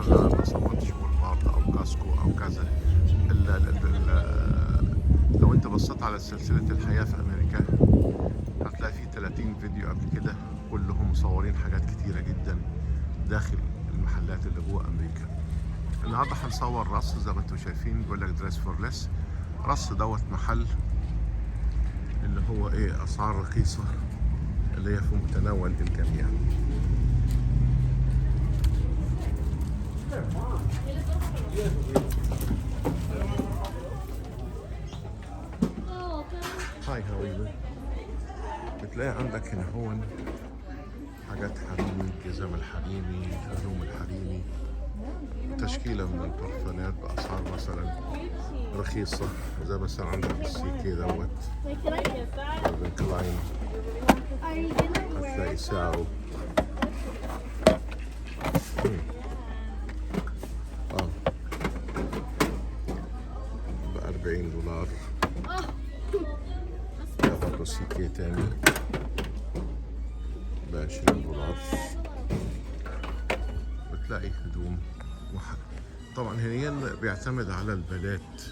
مثلا انا ما صورتش بولفارد او كاسكو او كذا. لو انت بصيت على سلسلة الحياة في امريكا هتلاقي فيه 30 فيديو قبل كده كلهم مصورين حاجات كتيرة جدا داخل المحلات اللي جوه امريكا. النهارده هنصور رص زي ما انتم شايفين، بيقول لك دريس فور ليس. رص دوت محل اللي هو ايه، اسعار رخيصة اللي هي في متناول الجميع. هاي هاو يو. بتلاقي عندك هنا هون حاجات حريمي، الجزم الحريمي، الهدوم الحريمي، تشكيلة من البرفانات بأسعار مثلا رخيصة، زي مثلا عندك السيكي دوت كالفين كلاين، هتلاقي سعره ب$40. ده برضه سيكي تاني ب$20. بتلاقي هدوم طبعا هنا بيعتمد على البنات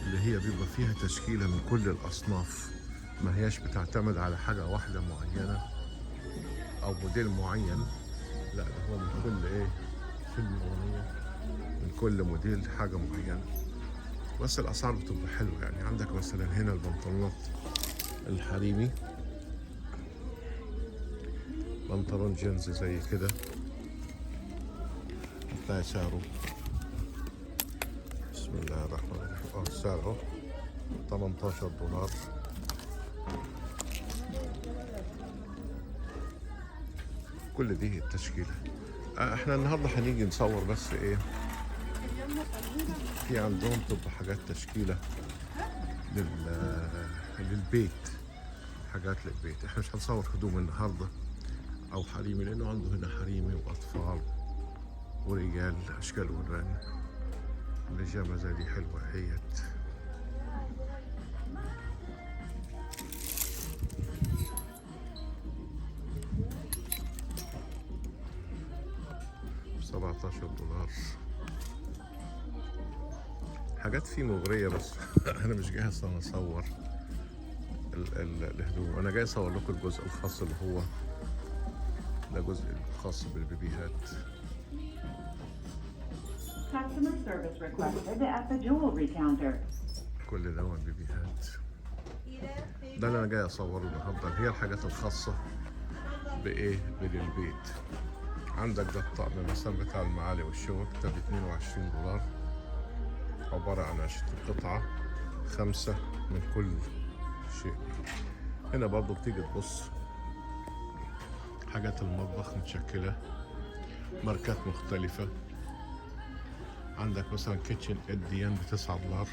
اللي هي بيبقى فيها تشكيلة من كل الأصناف، ما هياش بتعتمد على حاجة واحدة معينة أو موديل معين، لا ده هو من كل إيه، فيلم أغنية، من كل موديل حاجة معينة. بس الأسعار بتبقى حلوة. يعني عندك مثلا هنا البنطلونات الحريمي، بنطلون جينز زي كده هتلاقي سعره، بسم الله الرحمن الرحيم، سعره $18. كل دي التشكيلة. احنا النهارده هنيجي نصور بس ايه، في عندهم تبقى حاجات تشكيلة للبيت، حاجات للبيت. احنا مش هنصور هدوم النهارده او حريمي، لانه عنده هنا حريمي واطفال ورجال اشكال والوان. البيجامه زي دي حلوه اهيت. $17. حاجات فيه مغريه بس انا مش جاهز انا اصور الهدوم. انا جاي اصور لكم الجزء الخاص اللي هو ده، جزء الخاص بالبيبيهات. Customer service requested at the jewelry counter. كل ده بيبيهات. ده اللي انا جاي اصوره النهارده، هي الحاجات الخاصه بايه، بالبيت. عندك ده الطقم مثلا بتاع المعالي والشوك، ده ب$22، عباره عن 20 قطعه، 5 من كل شيء. هنا برضو بتيجي تبص حاجات المطبخ متشكله ماركات مختلفه. عندك مثلا كيتشن اديان ب$9.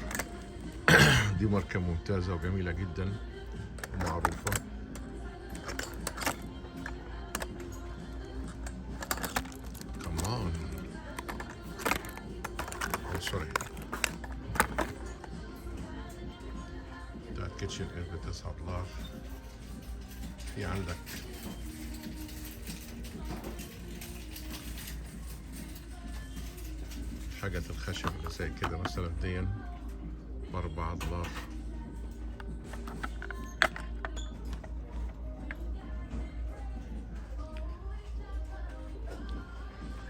دي ماركة ممتازة وجميلة جدا ومعروفة. كمان سوري، ده كيتشن اد ب$9. في عندك حاجة الخشب اللي زي كده مثلا دي ب$4.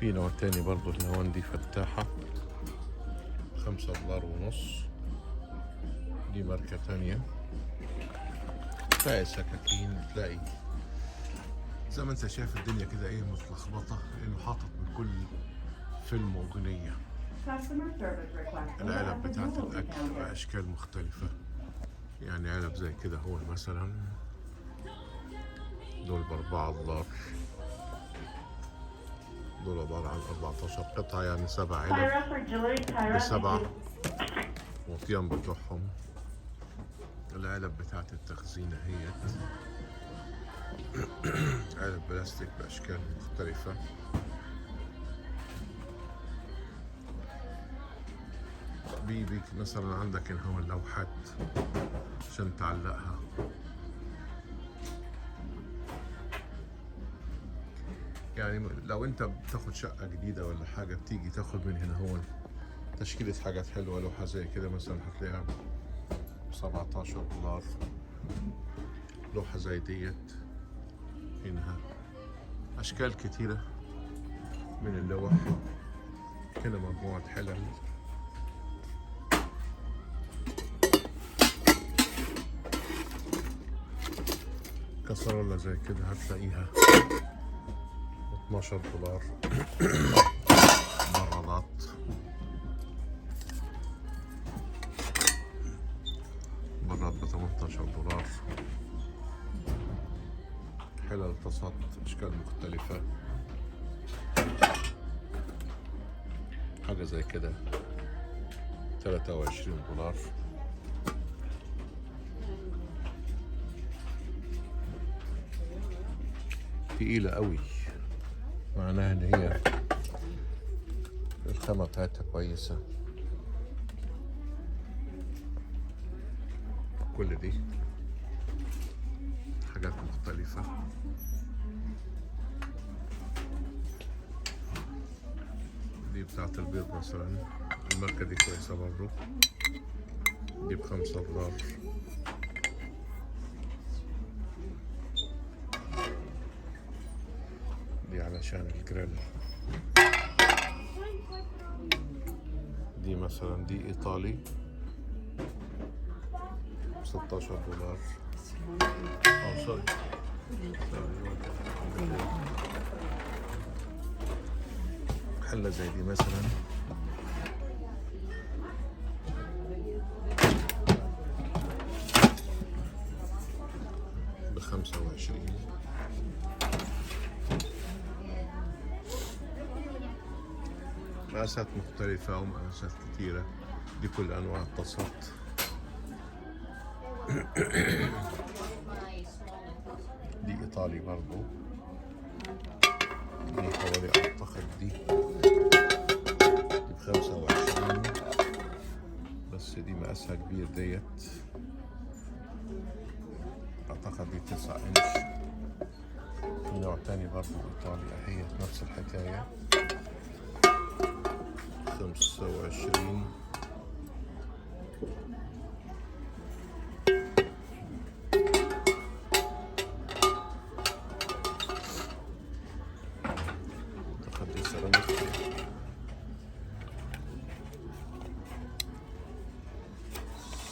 في نوع تاني برضو النوان دي فتاحة $5.50. دي ماركة تانية. تلاقي سكاكين، تلاقي زي ما انت شايف الدنيا كده ايه متلخبطة، لانه حاطط من كل فيلم واغنية. العلب بتاعت الاكل باشكال مختلفة، يعني علب زي كده هو مثلا دول ب$4. دول عبارة عن 14 قطعة، يعني 7 علب ب7 وطيان بتوعهم. العلب بتاعت التخزين اهيت، علب بلاستيك بأشكال مختلفة. بيك مثلا عندك هنا هو اللوحات عشان تعلقها. يعني لو انت بتاخد شقة جديدة ولا حاجة بتيجي تاخد من هنا هون تشكيلة حاجات حلوة، لوحة زي كده مثلا هتلاقيها $17. لوحة زي ديت هنا أشكال كتيرة من اللوح. هنا مجموعة حلل، كسرولة زي كده هتلاقيها $12. برادات براد $18. حلل طاسات أشكال مختلفة، حاجة زي كده $23. تقيلة قوي، معناها ان هي الخامة بتاعتها كويسة. كل دي حاجات مختلفة. دي بتاعت البيض مثلا، الماركة دي كويسة برضو، دي $5. دي علشان الجريل. دي مثلا دي ايطالي $16. سوري. حلة زي دي مثلا ب25. مقاسات مختلفة ومقاسات كتيرة. دي كل أنواع الطاسات. دي إيطالي برضو، دي حوالي أعتقد دي ب25، بس دي مقاسها كبير ديت، أعتقد دي 9 إنش. في نوع تاني برضو إيطالي أهي نفس الحكاية 25. أعتقد دي سيراميك.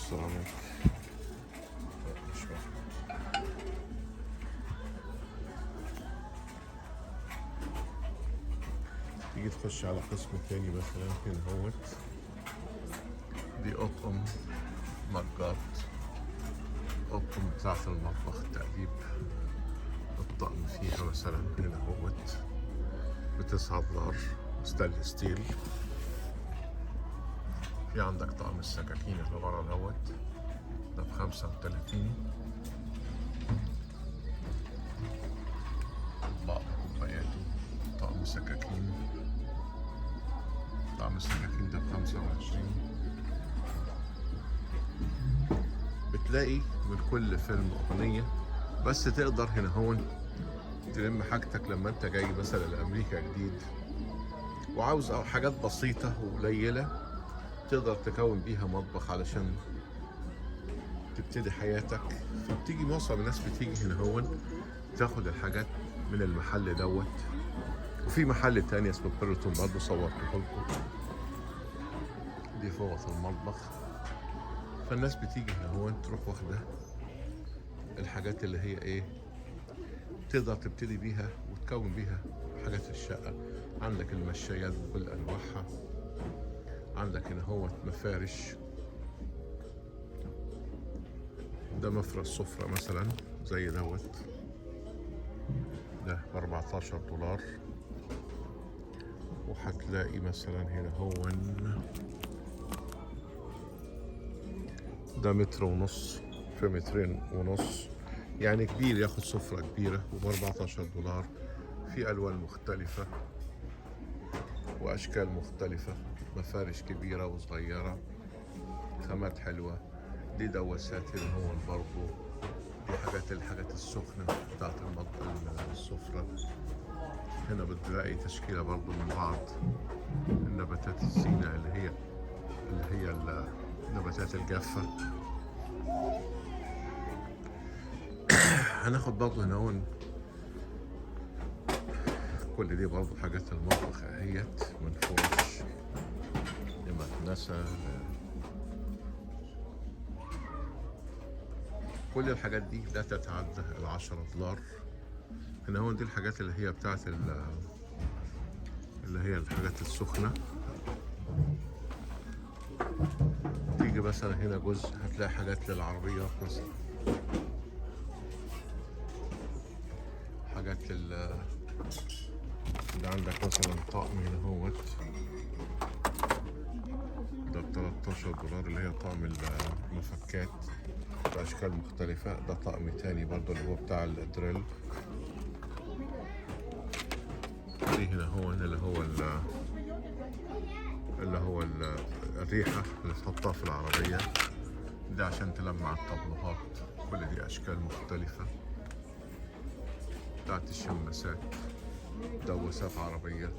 سيراميك مش واحد. تيجي تخش على قسم تاني مثلا هنا هوت، دي أطقم مجات، أطقم بتاعت المطبخ، تقليب الطقم فيها مثلا هنا هوت ب$9 ستانلس ستيل. في عندك طقم السكاكين اللي ورا دوت، ده ب35. أطباق كوبايات، طقم سكاكين، طقم السكاكين ده ب25. بتلاقي من كل فيلم أغنية، بس تقدر هنا هون تلم حاجتك لما انت جاي مثلا لأمريكا جديد وعاوز حاجات بسيطة وقليلة تقدر تكون بيها مطبخ علشان تبتدي حياتك. فبتيجي معظم الناس بتيجي هنا هون تاخد الحاجات من المحل دوت. وفي محل تاني اسمه بيرتون برضه صورته لكم، دي فوط المطبخ. فالناس بتيجي هنا هون تروح واخده الحاجات اللي هي ايه تقدر تبتدي بيها وتكون بيها حاجات الشقة. عندك المشايات بكل أنواعها، عندك هنا هو مفارش، ده مفرش سفرة مثلا زي دوت، ده ب$14. وهتلاقي مثلا هنا هون ده 1.5 متر في 2.5 متر، يعني كبير، ياخد سفرة كبيرة وب$14. في ألوان مختلفة وأشكال مختلفة، مفارش كبيرة وصغيرة، خامات حلوة. دي دواسات هنا هون برضو، دي الحاجات السخنة بتاعت المطبخ السفرة. هنا بتلاقي تشكيلة برضو من بعض النباتات الزينة اللي هي النباتات الجافة. هناخد برضو هنا كل دي برضو حاجات المطبخ اهيت، من فرش لمكنسة، كل الحاجات دي لا تتعدى $10. هنا دي الحاجات اللي هي بتاعت اللي هي الحاجات السخنة. تيجي مثلا هنا جزء هتلاقي حاجات للعربيات، مثلا حاجات اللي عندك مثلا طقم هنا ده $13 اللي هي طقم المفكات بأشكال مختلفة. ده طقم تاني برضه اللي هو بتاع الدريل. دي هنا اللي هو الريحة اللي تحطها في العربية، ده عشان تلمع الطبلوهات. كل دي أشكال مختلفة بتاعت الشماسات، دواسات عربية.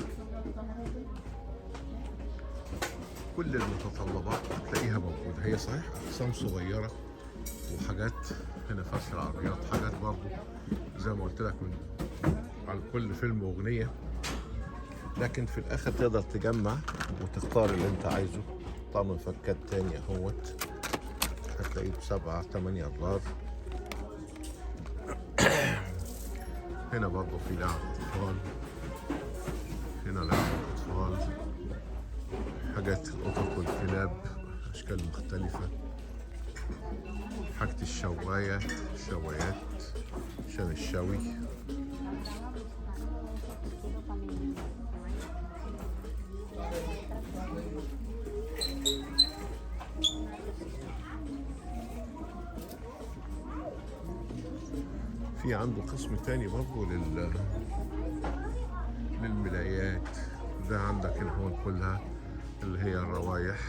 كل المتطلبات هتلاقيها موجودة. هي صحيح أقسام صغيرة وحاجات هنا فرش العربيات، حاجات برضه زي ما قلت لك على كل فيلم أغنية، لكن في الآخر تقدر تجمع وتختار اللي أنت عايزه. طقم مفكات تاني هتلاقيه $7-8. هنا برضه في لعب أطفال، هنا لعب أطفال، حاجات القطط والكلاب أشكال مختلفة، حاجة الشوايات عشان الشوي. في عنده قسم تاني برضه للملايات. ده عندك هنا كلها اللي هي الروايح.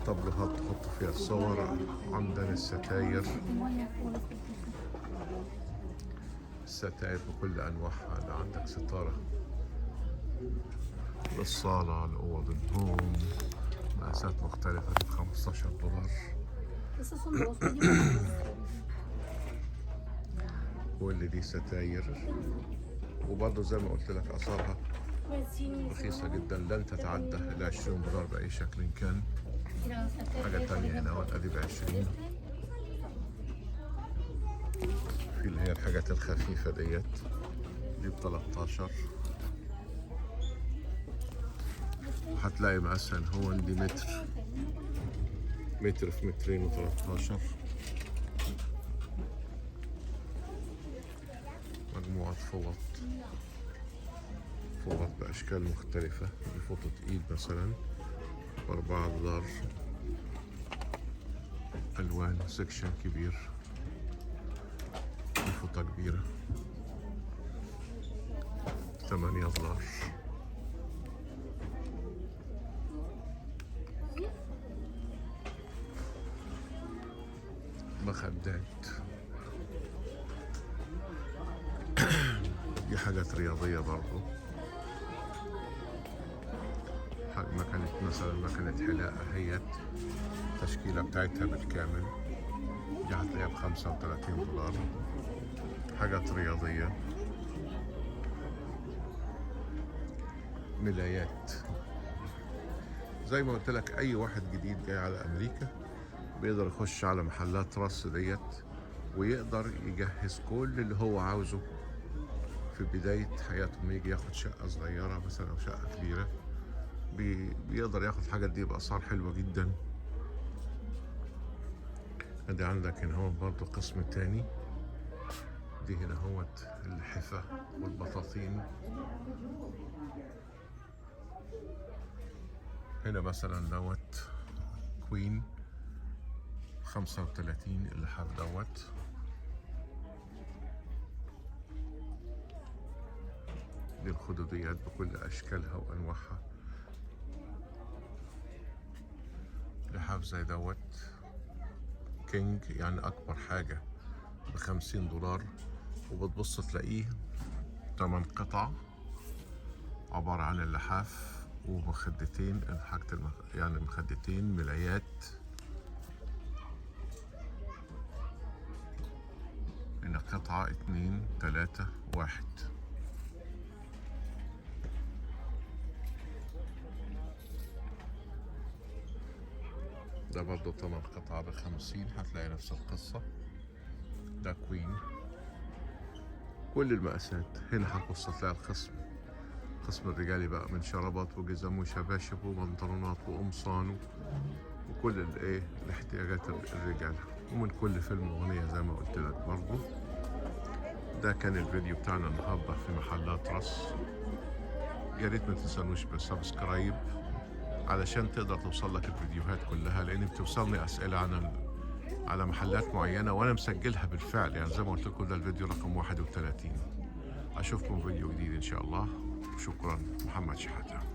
طبلوهات تحط فيها الصور. عندنا الستاير بكل انواعها. ده عندك ستارة للصالة، لأوض النوم، مقاسات مختلفة $15. كل دي ستاير، وبرضه زي ما قلت لك أسعارها رخيصة جدا، لن تتعدى $20 بأي شكل كان. حاجة تانية هنا أدي ب20. في اللي هي الحاجات الخفيفة دي ب13. هتلاقي مثلا دي متر في 213. مجموعة فوط بأشكال مختلفة. دي فوطة إيد مثلا $4. ألوان سكشن كبير. دي فوطة كبيرة $8. مخدات. دي حاجات رياضية برضو. مكنة حلاقة هي التشكيلة بتاعتها بالكامل. دي هتلاقيها $35. حاجات رياضية. ملايات. زي ما قلت لك أي واحد جديد جاي على أمريكا بيقدر يخش على محلات رص ويقدر يجهز كل اللي هو عاوزه في بداية حياته. لما يجي ياخد شقة صغيرة مثلا أو شقة كبيرة بيقدر ياخد حاجة دي بأسعار حلوة جدا. ادي عندك هنا برضه قسم تاني. دي هنا اللحفة والبطاطين. هنا مثلا كوين 35 اللحاف دي الخدوديات بكل أشكالها وأنواعها. لحاف زي كينج يعني أكبر حاجة ب$50، وبتبص تلاقيه 8 قطع عبارة عن اللحاف ومخدتين، يعني مخدتين، ملايات. هنا قطعة 2 3 1. ده برضه 8 قطع ب50، هتلاقي نفس القصة. ده كوين، كل المقاسات. هنا هتبص تلاقي القسم الرجالي بقى، من شرابات وجزم وشباشب وبنطلونات وقمصان وكل الاحتياجات الرجال، ومن كل فيلم اغنية زي ما قلت لك برضه. ده كان الفيديو بتاعنا النهارده في محلات رص. يا ريت ما تنسانوش بالسبسكرايب علشان تقدر توصل لك الفيديوهات كلها، لان بتوصلني اسئله على محلات معينه وانا مسجلها بالفعل. يعني زي ما قلت لكم ده الفيديو رقم 31. اشوفكم فيديو جديد ان شاء الله. شكرا. محمد شحاته.